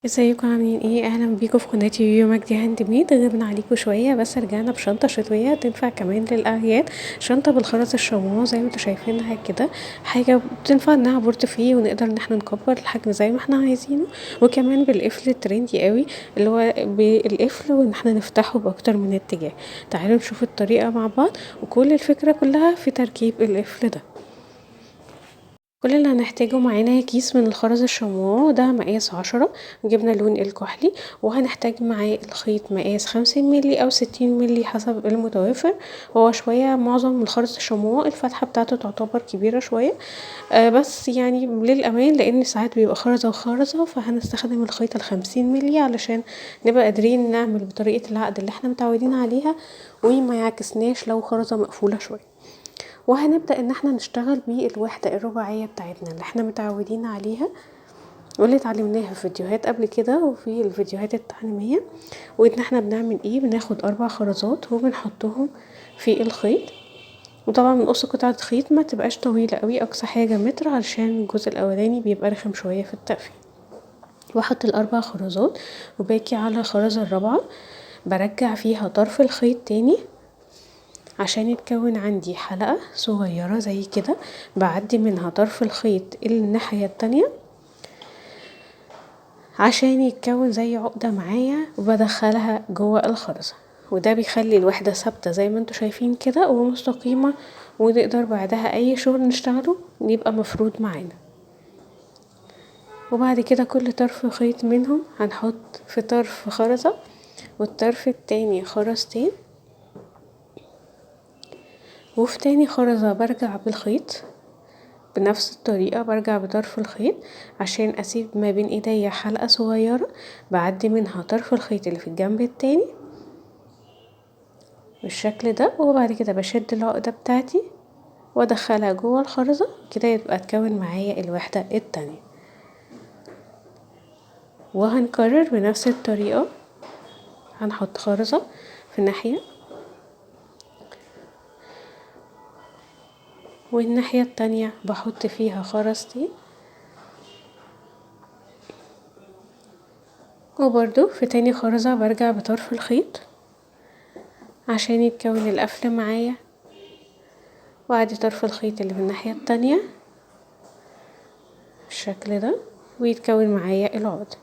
ازيكم عاملين ايه؟ اهلا بيكم في قناتي يويو مجدي هاند ميد. غبنا عليكم شويه بس رجعنا بشنطه شتويه تنفع كمان للاعياد. شنطه بالخرز الشموع زي ما انتوا شايفينها كده، حاجه بتنفع انها بورت فيه ونقدر ان احنا نكبر الحجم زي ما احنا عايزينه، وكمان بالقفل الترندي قوي اللي هو بالقفل وان احنا نفتحه باكتر من اتجاه. تعالوا نشوف الطريقه مع بعض، وكل الفكره كلها في تركيب القفل ده. كل اللي هنحتاجه معانا كيس من الخرز الشموع وده مقاس 10، جبنا اللون الكحلي، وهنحتاج معاه الخيط مقاس 50 ملي او 60 ملي حسب المتوافر. هو شوية معظم الخرز الشموع الفتحة بتاعته تعتبر كبيرة شوية، بس يعني للأمان لأن ساعات بيبقى خرزة وخرزة، فهنستخدم الخيط ال50 ملي علشان نبقى قادرين نعمل بطريقة العقد اللي احنا متعودين عليها وما يعكسناش لو خرزة مقفولة شوية. وهنبدأ ان احنا نشتغل بالوحدة الرباعية بتاعتنا اللي احنا متعودين عليها واللي اتعلمناها في فيديوهات قبل كده وفي الفيديوهات التعليمية. وان احنا بنعمل ايه، بناخد 4 خرزات وبنحطهم في الخيط، وطبعا بنقص قطعة خيط ما تبقاش طويلة قوي، اقصى حاجة متر علشان الجزء الاولاني بيبقى رخم شوية في التقفيل. واحط ال4 خرزات وباجي على الخرزة الرابعة برجع فيها طرف الخيط تاني عشان يتكون عندي حلقة صغيرة زي كده، بعدي منها طرف الخيط الناحية التانية عشان يتكون زي عقدة معايا وبدخلها جوه الخرزة، وده بيخلي الوحدة ثابتة زي ما انتوا شايفين كده ومستقيمة، ونقدر بعدها اي شغل نشتغله يبقى مفروض معانا. وبعد كده كل طرف خيط منهم هنحط في طرف خرزة والطرف التاني خرزتين، وفي تاني خرزة برجع بالخيط بنفس الطريقة، برجع بطرف الخيط عشان اسيب ما بين ايديا حلقة صغيرة بعدي منها طرف الخيط اللي في الجنب التاني بالشكل ده، وبعد كده بشد العقدة بتاعتي وادخلها جوه الخرزة كده يبقى تكون معايا الوحدة التانية. وهنكرر بنفس الطريقة، هنحط خرزة في الناحية والناحية التانية بحط فيها خرزتين، وبرضو في تاني خرزة برجع بطرف الخيط عشان يتكون القفل معايا، وادي طرف الخيط اللي في الناحية التانية بالشكل ده ويتكون معايا العقد.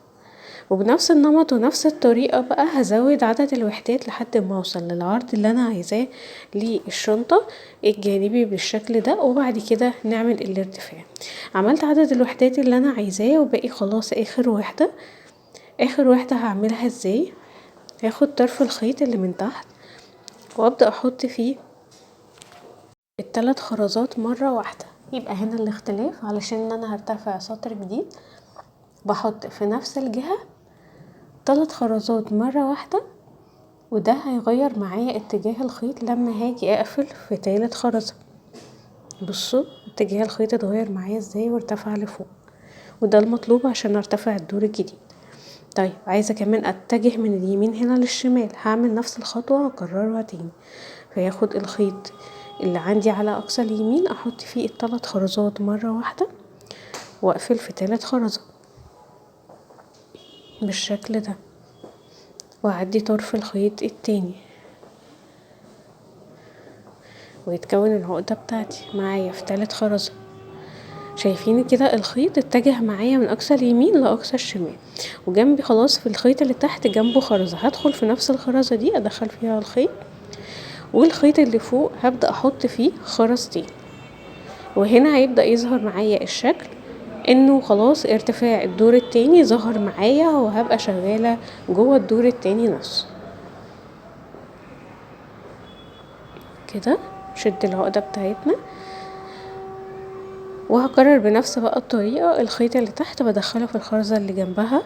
وبنفس النمط ونفس الطريقة بقى هزود عدد الوحدات لحد ما اوصل للعرض اللي انا عايزاه للشنطة الجانبي بالشكل ده، وبعد كده نعمل الارتفاع. عملت عدد الوحدات اللي انا عايزاه وباقي خلاص اخر وحدة. اخر وحدة هعملها ازاي، هاخد طرف الخيط اللي من تحت وابدأ احط فيه ال3 خرزات مرة واحدة. يبقى هنا الاختلاف علشان انا هرتفع سطر جديد، بحط في نفس الجهة 3 خرزات مرة واحدة، وده هيغير معايا اتجاه الخيط لما هاجي اقفل في تالت خرزة. بصوا اتجاه الخيط اتغير معايا ازاي وارتفع لفوق، وده المطلوب عشان ارتفع الدور الجديد. طيب عايزة كمان اتجه من اليمين هنا للشمال، هعمل نفس الخطوة واكررها تاني. فياخد الخيط اللي عندي على اقصى اليمين احط فيه ال3 خرزات مرة واحدة واقفل في تالت خرزة بالشكل ده، واعدي طرف الخيط التاني ويتكون العقدة بتاعتي معايا في تالت خرزة. شايفين كده الخيط اتجه معايا من اقصى اليمين لاقصى الشمال، وجنبي خلاص في الخيط اللي تحت جنبه خرزة، هدخل في نفس الخرزة دي ادخل فيها الخيط، والخيط اللي فوق هبدأ احط فيه خرزتين. وهنا هيبدأ يظهر معايا الشكل انه خلاص ارتفاع الدور التاني ظهر معايا، وهبقى شغالة جوه الدور التاني نص كده. شد العقدة بتاعتنا وهكرر بنفس بقى الطريقة. الخيط اللي تحت بدخله في الخرزة اللي جنبها،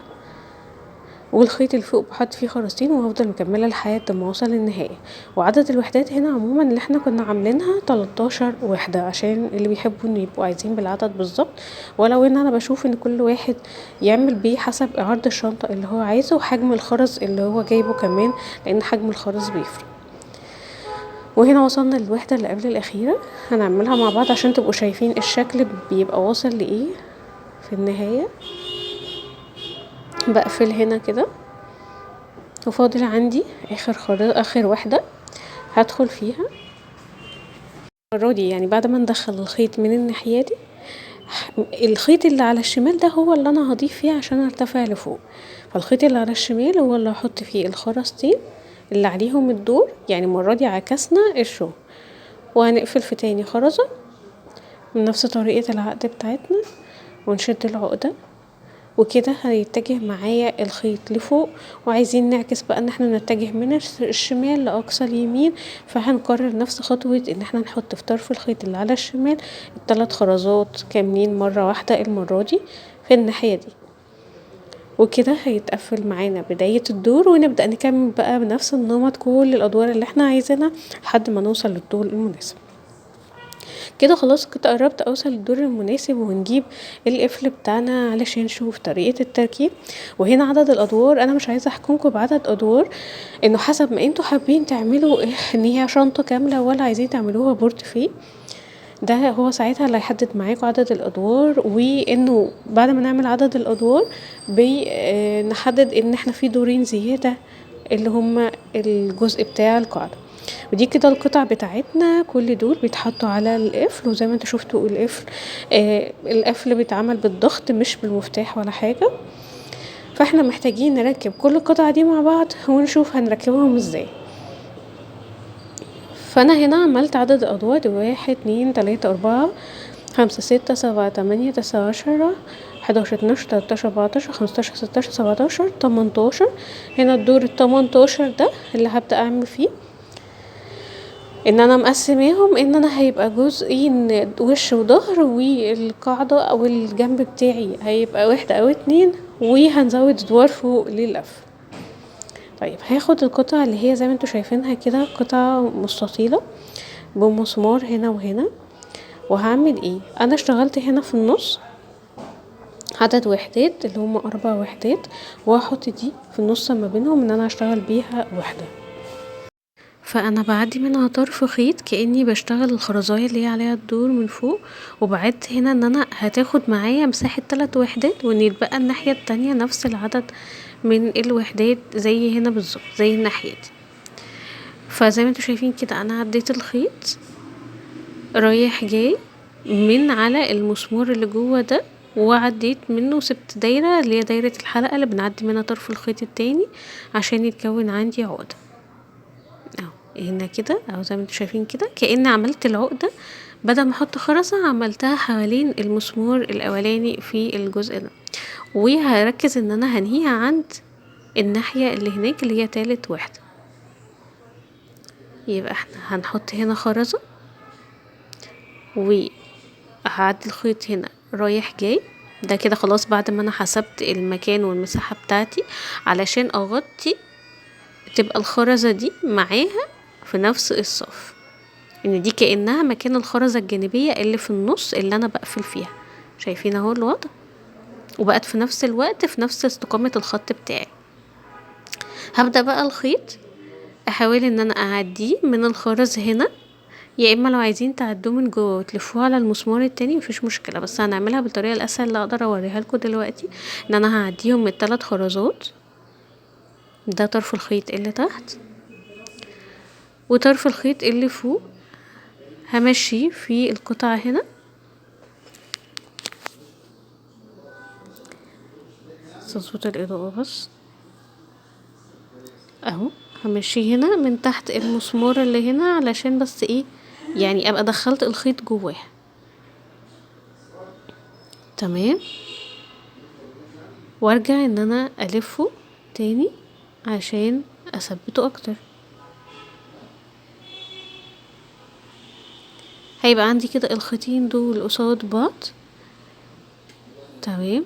والخيط اللي فوق بحط فيه خرزتين، وهفضل مكملة لحد ما اوصل للنهاية. وعدد الوحدات هنا عموما اللي احنا كنا عاملينها 13 وحدة عشان اللي بيحبوا ان يبقوا عايزين بالعدد بالظبط، ولو ان انا بشوف ان كل واحد يعمل بيه حسب عرض الشنطة اللي هو عايزه وحجم الخرز اللي هو جايبه كمان، لان حجم الخرز بيفرق. وهنا وصلنا للوحدة اللي قبل الاخيرة، هنعملها مع بعض عشان تبقوا شايفين الشكل بيبقى واصل لايه في النهاية. بقفل هنا كده، وفاضل عندي اخر واحدة هدخل فيها المرة دي. يعني بعد ما ندخل الخيط من الناحية دي، الخيط اللي على الشمال ده هو اللي انا هضيف فيه عشان ارتفع لفوق. فالخيط اللي على الشمال هو اللي هحط فيه الخرزتين اللي عليهم الدور. يعني المرة دي عكسنا الشغل، وهنقفل في تاني خرزة من نفس طريقة العقد بتاعتنا، ونشد العقدة، وكده هيتجه معايا الخيط لفوق. وعايزين نعكس بقى ان احنا نتجه من الشمال لاقصى اليمين، فهنكرر نفس خطوة ان احنا نحط في طرف الخيط اللي على الشمال ال3 خرزات كاملين مرة واحدة المرة دي في الناحية دي، وكده هيتقفل معانا بداية الدور. ونبدأ نكمل بقى بنفس النمط كل الادوار اللي احنا عايزينها لحد ما نوصل للطول المناسب. كده خلاص كنت قربت اوصل للدور المناسب، ونجيب القفل بتاعنا علشان نشوف طريقة التركيب. وهنا عدد الادوار انا مش عايزة احكمكم بعدد ادوار، انه حسب ما انتوا حابين تعملوا ان هي شنطة كاملة ولا عايزين تعملوها بورتفيه. ده هو ساعتها اللي هيحدد معاكم عدد الادوار. وانه بعد ما نعمل عدد الادوار نحدد ان احنا في دورين زيادة اللي هما الجزء بتاع القاعدة. ودي كده القطع بتاعتنا، كل دول بيتحطوا على القفل. وزي ما انتوا شفتوا القفل بيتعمل بالضغط مش بالمفتاح ولا حاجة. فاحنا محتاجين نركب كل القطع دي مع بعض ونشوف هنركبهم ازاي. فانا هنا عملت عدد الادوار 1 2 3 4 5 6 7 8 9 10 11 12 13 14 15 16 17 18. هنا الدور ال18 ده اللي هبدأ اعمل فيه ان انا مقسماهم ان انا هيبقى جزئين وش وظهر، والقاعدة او الجنب بتاعي هيبقى 1 أو 2، وهنزود ادوار فوق للقفل. طيب هاخد القطع اللي هي زي ما انتوا شايفينها كده قطع مستطيلة بمسمار هنا وهنا. وهعمل ايه؟ انا اشتغلت هنا في النص عدد وحدات اللي هم 4 وحدات، وهحط دي في النص ما بينهم ان انا هشتغل بيها وحدة. فانا بعدي منها طرف خيط كأني بشتغل الخرزاية اللي هي عليها الدور من فوق، وبعد هنا ان انا هتاخد معايا مساحة 3 وحدات، وان يتبقى الناحية التانية نفس العدد من الوحدات زي هنا بالظبط زي الناحية دي. فزي ما انتوا شايفين كده انا عديت الخيط رايح جاي من على المسمار اللي جوه ده، وعديت منه وسبت دايرة اللي هي دايرة الحلقة اللي بنعدي منها طرف الخيط التاني عشان يتكون عندي عقدة اهو هنا كده. اهو زي ما انتوا شايفين كده كأني عملت العقدة بدل ما احط خرزة عملتها حوالين المسمار الاولاني في الجزء ده. وهركز ان انا هنهيها عند الناحية اللي هناك اللي هي تالت واحدة. يبقى احنا هنحط هنا خرزة، وهعدي الخيط هنا رايح جاي. ده كده خلاص بعد ما انا حسبت المكان والمساحة بتاعتي علشان اغطي تبقى الخرزة دي معاها في نفس الصف، ان دي كأنها مكان الخرزة الجانبية اللي في النص اللي انا بقفل فيها. شايفين اهو الوضع، وبقت في نفس الوقت في نفس استقامة الخط بتاعي. هبدأ بقى الخيط احاول ان انا اعديه من الخرز هنا، يا اما لو عايزين تعدوه من جوه وتلفوه على المسمار التاني مفيش مشكلة، بس هنعملها بالطريقة الاسهل اللي اقدر اوريها لكم دلوقتي. ان انا هعديهم من 3 خرزات، ده طرف الخيط اللي تحت، وطرف الخيط اللي فوق همشي في القطعة هنا. تظبط الاضاءة بس اهو همشي هنا من تحت المسمار اللي هنا علشان بس ايه يعني ابقى دخلت الخيط جواه. تمام، وارجع ان انا الفه تاني عشان اثبته اكتر. هيبقى عندي كده الخيطين دول قصاد بعض. تمام،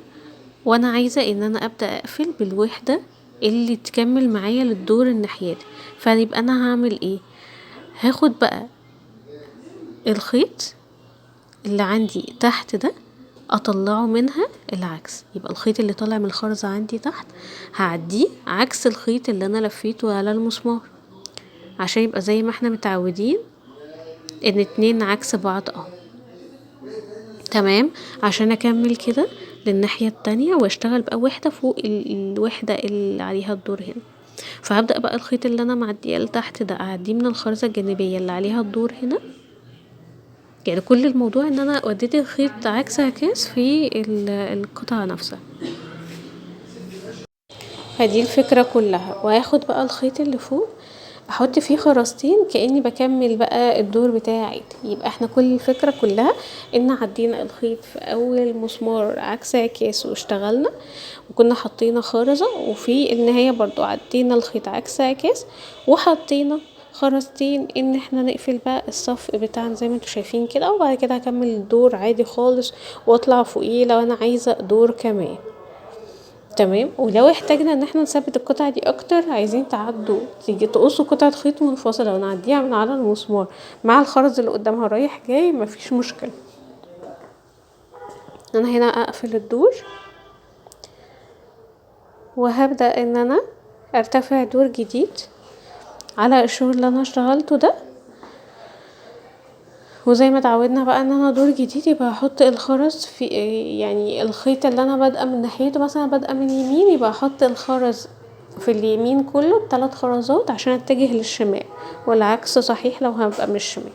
وانا عايزة ان انا ابدأ اقفل بالوحدة اللي تكمل معايا للدور الناحيات. فيبقى انا هعمل ايه؟ هاخد بقى الخيط اللي عندي تحت ده اطلعه منها العكس، يبقى الخيط اللي طالع من الخرزة عندي تحت هعديه عكس الخيط اللي انا لفيته على المسمار، عشان يبقى زي ما احنا متعودين ان 2 عكس بعض اهو. تمام، عشان اكمل كده للناحية التانية واشتغل بقى وحدة فوق الوحدة اللي عليها الدور هنا. فهبدأ بقى الخيط اللي انا معديه لتحت ده اعديه من الخرزة الجانبية اللي عليها الدور هنا. يعني كل الموضوع ان انا وديت الخيط عكس عكاس في القطعة نفسها. فدي الفكرة كلها. وهاخد بقى الخيط اللي فوق احط فيه خرزتين كأني بكمل بقى الدور بتاعي عادي. يبقى احنا كل الفكرة كلها ان عدينا الخيط في اول مسمار عكس عكاس واشتغلنا وكنا حطينا خرزة، وفي النهاية برضو عدينا الخيط عكس عكاس وحطينا خرزتين ان احنا نقفل بقى الصف بتاعنا زي ما انتوا شايفين كده. وبعد كده هكمل الدور عادي خالص واطلع فوقيه لو انا عايزة دور كمان. تمام. ولو احتاجنا ان احنا نثبت القطعة دي اكتر، عايزين تعدوا تيجي تقصوا قطعة خيط منفصلة ونعديها من على المسمار مع الخرز اللي قدامها رايح جاي، مفيش مشكلة. انا هنا اقفل الدور وهبدأ ان انا ارتفع دور جديد على الشغل اللي انا اشتغلته ده. وزي ما اتعودنا بقى ان انا دور جديد يبقى احط الخرز في يعني الخيط اللي انا بادئه من ناحيته، مثلا بادئه من يمين يبقى احط الخرز في اليمين كله 3 خرزات عشان اتجه للشمال، والعكس صحيح لو هبقى من الشمال.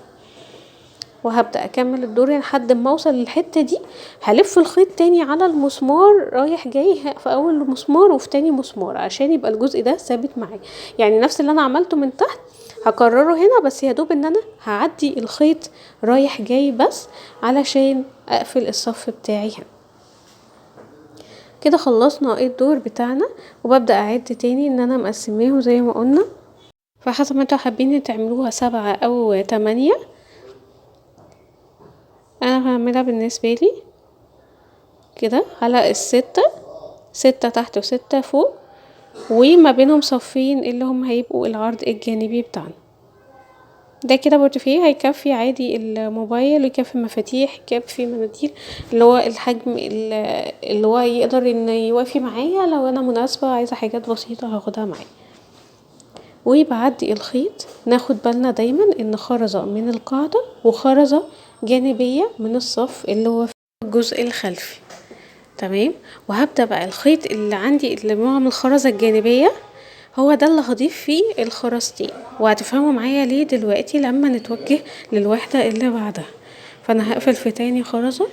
وهبدأ اكمل الدور لحد ما اوصل للحتة دي. هلف الخيط تاني على المسمار رايح جاي في اول مسمار وفي تاني مسمار عشان يبقى الجزء ده ثابت معايا. يعني نفس اللي انا عملته من تحت هكرره هنا، بس يا دوب ان انا هعدي الخيط رايح جاي بس علشان اقفل الصف بتاعي هنا. كده خلصنا الدور بتاعنا. وببدأ اعد تاني ان انا مقسماهم زي ما قلنا، فحسب ما انتوا حابين تعملوها 7 او 8. انا هعملها بالنسبة لي كده على 6 6 تحت و6 فوق، وما بينهم صفين اللي هم هيبقوا العرض الجانبي بتاعنا ده. كده بورتفيه هيكفي عادي الموبايل، يكفي مفاتيح، يكفي مناديل، اللي هو الحجم اللي هو يقدر ان يوافي معايا لو انا مناسبة عايزة حاجات بسيطة هاخدها معايا. وبعدي الخيط ناخد بالنا دايما ان خرزة من القاعدة وخرزة جانبية من الصف اللي هو في الجزء الخلفي. تمام. وهبدأ بقى الخيط اللي عندي اللي معه من الخرزة الجانبية هو ده اللي هضيف فيه الخرزتين، وهتفهموا معايا ليه دلوقتي لما نتوجه للوحدة اللي بعدها. فانا هقفل في تاني خرزة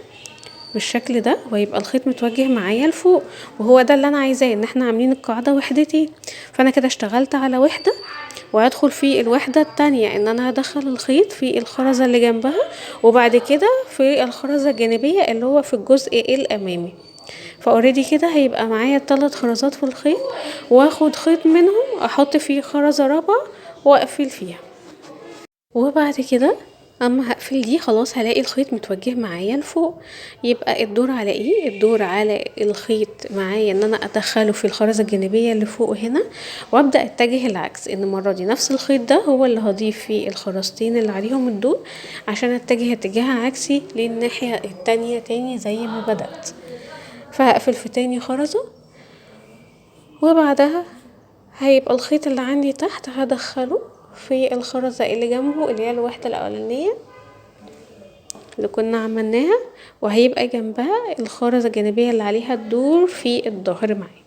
بالشكل ده ويبقى الخيط متوجه معايا لفوق، وهو ده اللي انا عايزاه، ان احنا عاملين القاعدة وحدتين. فانا كده اشتغلت على وحدة وهدخل في الوحدة التانية ان انا هدخل الخيط في الخرزة اللي جنبها، وبعد كده في الخرزة الجانبية اللي هو في الجزء الامامي. فاوريدي كده هيبقى معايا 3 خرزات في الخيط، واخد خيط منهم احط فيه خرزة رابعة واقفل فيها. وبعد كده اما هقفل دي خلاص هلاقي الخيط متوجه معايا لفوق. يبقى الدور على ايه؟ الدور على الخيط معايا ان انا ادخله في الخرزة الجانبية اللي فوق هنا، وابدأ اتجه العكس ان المرة دي نفس الخيط ده هو اللي هضيف فيه الخرزتين اللي عليهم الدور عشان اتجه اتجاه عكسي للناحية التانية تاني زي ما بدأت. فهقفل في تاني خرزة، وبعدها هيبقى الخيط اللي عندي تحت هدخله في الخرزة اللي جنبه اللي هي الوحدة الاولانية اللي كنا عملناها، وهيبقى جنبها الخرزة الجانبية اللي عليها الدور في الظهر معايا.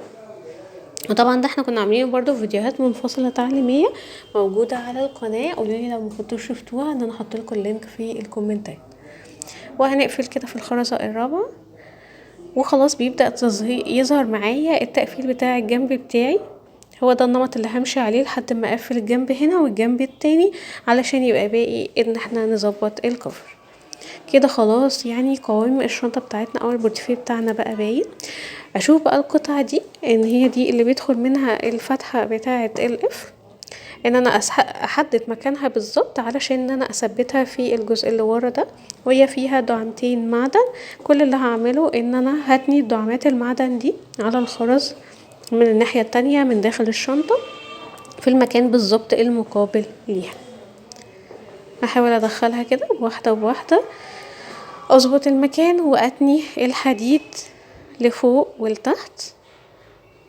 وطبعا ده احنا كنا عاملين برضو فيديوهات منفصلة تعليمية موجودة على القناة، قولولي لو مكنتوش شفتوها ان انا احطلكوا اللينك في الكومنتات. وهنقفل كده في الخرزة الرابعة وخلاص بيبدأ يظهر معايا التقفيل بتاع الجنب بتاعي. هو ده النمط اللي همشي عليه لحد ما اقفل الجنب هنا والجنب التاني علشان يبقى باقي ان احنا نظبط الكفر. كده خلاص يعني قوام الشنطة بتاعتنا او البورتفيه بتاعنا بقى باين. اشوف بقى القطعة دي ان هي دي اللي بيدخل منها الفتحة بتاعة القفل، ان انا احدد مكانها بالظبط علشان ان انا اثبتها في الجزء اللي ورا ده. وهي فيها دعمتين معدن، كل اللي هعمله ان انا هتني دعمات المعدن دي على الخرز من الناحية التانية من داخل الشنطة في المكان بالظبط المقابل ليها. هحاول ادخلها كده بواحدة بواحدة، اظبط المكان واتني الحديد لفوق ولتحت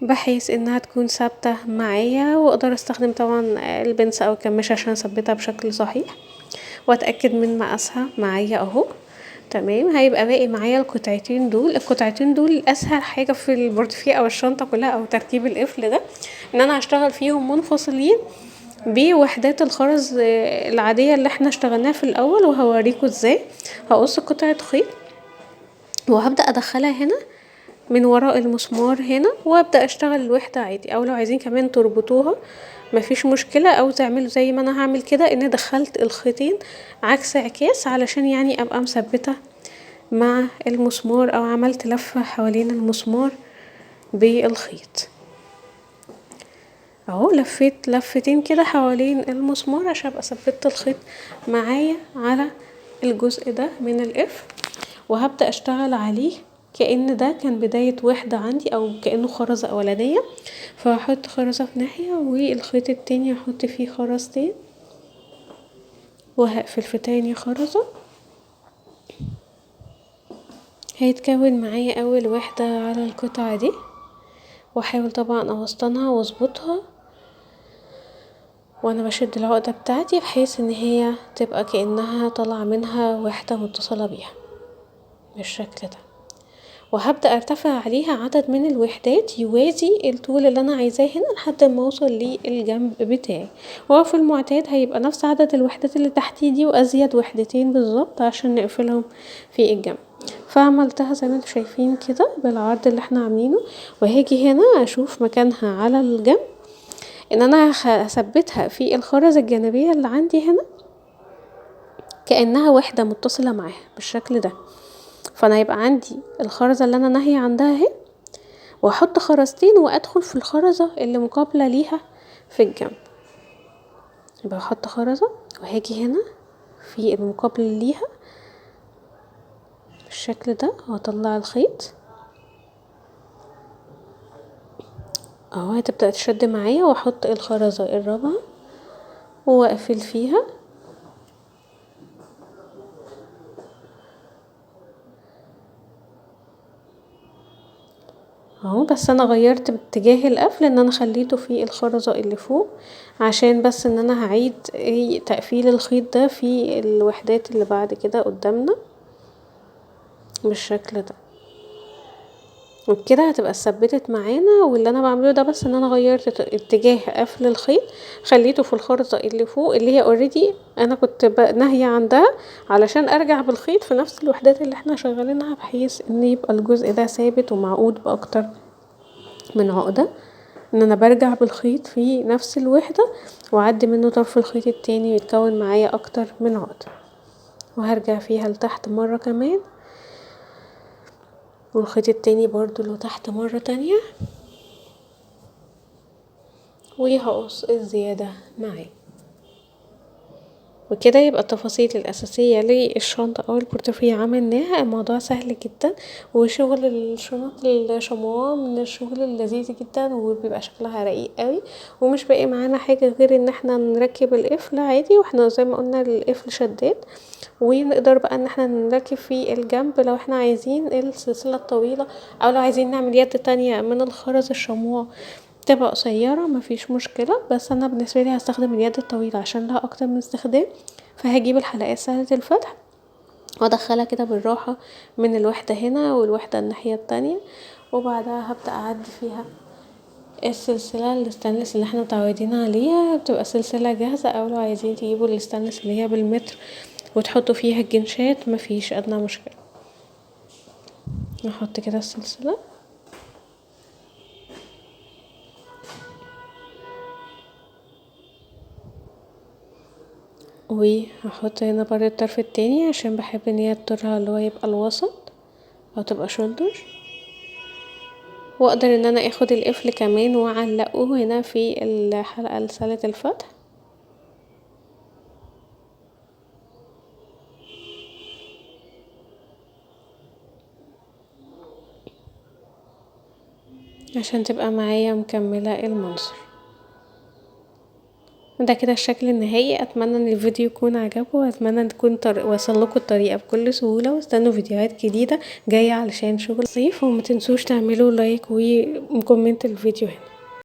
بحيث انها تكون ثابتة معايا، واقدر استخدم طبعا البنس او الكماشة عشان اثبتها بشكل صحيح، واتأكد من مقاسها معايا اهو. تمام. هيبقى باقي معايا القطعتين دول اسهل حاجه في البورتفيه او الشنطه كلها او تركيب القفل ده، ان انا هشتغل فيهم منفصلين بوحدات الخرز العاديه اللي احنا اشتغلناها في الاول. وهوريكم ازاي. هقص قطعه خيط وهبدا ادخلها هنا من وراء المسمار هنا، وابدا اشتغل الوحده عادي. او لو عايزين كمان تربطوها مفيش مشكله، او تعملوا زي ما انا هعمل كده، ان دخلت الخيطين عكس عكاس علشان يعني ابقى مثبته مع المسمار، او عملت لفه حوالين المسمار بالخيط اهو. لفيت لفتين كده حوالين المسمار عشان ابقى ثبت الخيط معايا على الجزء ده من القفل، وهبدأ اشتغل عليه كأن ده كان بداية وحدة عندي او كأنه خرزة اولانية. فهحط خرزة في ناحية والخيط التاني هحط فيه خرزتين، وهقفل في تاني خرزة. هيتكون معايا اول وحدة على القطعة دي، واحاول طبعا اوسطنها واظبطها وانا بشد العقدة بتاعتي بحيث ان هي تبقى كأنها طالعة منها وحدة متصلة بيها بالشكل ده. وهبدأ ارتفع عليها عدد من الوحدات يوازي الطول اللي انا عايزاه هنا لحد ما اوصل للجنب بتاعي. وهو في المعتاد هيبقى نفس عدد الوحدات اللي تحتي دي وازيد وحدتين بالظبط عشان نقفلهم في الجنب. فعملتها زي ما انتم شايفين كده بالعرض اللي احنا عاملينه. وهاجي هنا اشوف مكانها على الجنب ان انا هثبتها في الخرز الجانبية اللي عندي هنا كأنها وحدة متصلة معاها بالشكل ده. فانا يبقى عندي الخرزة اللي انا ناهية عندها اهي، واحط خرزتين وادخل في الخرزة اللي مقابلة ليها في الجنب. يبقى احط خرزة وهاجي هنا في المقابل ليها بالشكل ده، وهطلع الخيط اهو. هتبدأ تشد معايا واحط الخرزة الرابعة واقفل فيها اهو. بس انا غيرت باتجاه القفل ان انا خليته في الخرزة اللي فوق عشان بس ان انا هعيد تقفيل الخيط ده في الوحدات اللي بعد كده قدامنا بالشكل ده. وبكده هتبقى اتثبتت معانا. واللي انا بعمله ده بس ان انا غيرت اتجاه قفل الخيط، خليته في الخرزة اللي فوق اللي هي اوريدي انا كنت ناهية عندها علشان ارجع بالخيط في نفس الوحدات اللي احنا شغالينها بحيث ان يبقى الجزء ده ثابت ومعقود باكتر من عقدة. ان انا برجع بالخيط في نفس الوحدة واعدي منه طرف الخيط التاني يتكون معايا اكتر من عقدة، وهرجع فيها لتحت مرة كمان والخيط التاني برضو اللي تحت مرة تانية، وهقص الزيادة معايا. وكده يبقى التفاصيل الأساسية للشنطة أو البورتفيه عملناها. الموضوع سهل جدا، وشغل الشنط الشمواه من الشغل اللذيذ جدا وبيبقى شكلها رقيق قوي. ومش باقي معانا حاجة غير ان احنا نركب القفل عادي، واحنا زي ما قلنا القفل شداد. ونقدر بقى ان احنا نركب في الجنب لو احنا عايزين السلسلة الطويلة، او لو عايزين نعمل يد تانية من الخرز الشمواه تبقى قصيرة مفيش مشكلة. بس انا بالنسبة لي هستخدم اليد الطويلة عشان لها اكتر من استخدام. فهجيب الحلقات سهلة الفتح وادخلها كده بالراحة من الوحدة هنا والوحدة الناحية التانية، وبعدها هبدأ اعدي فيها السلسلة الستانلس اللي احنا متعودين عليها. بتبقى سلسلة جاهزة، او لو عايزين تجيبوا الستانلس اللي هي بالمتر وتحطوا فيها الجنشات مفيش ادنى مشكلة. نحط كده السلسلة وهحط هنا برضه الطرف التاني عشان بحب ان هي الطرها اللي هو يبقى الوسط او تبقى شولدر. واقدر ان انا اخد القفل كمان واعلقه هنا في الحلقة لسلة الفتح عشان تبقى معايا مكملة المنظر ده. كده الشكل النهائي. اتمنى ان الفيديو يكون عجبكم، واتمنى ان تكون وصل لكم الطريقه بكل سهوله. واستنوا فيديوهات جديده جايه علشان شغل صيف. وما تنسوش تعملوا لايك وكومنت الفيديو هنا.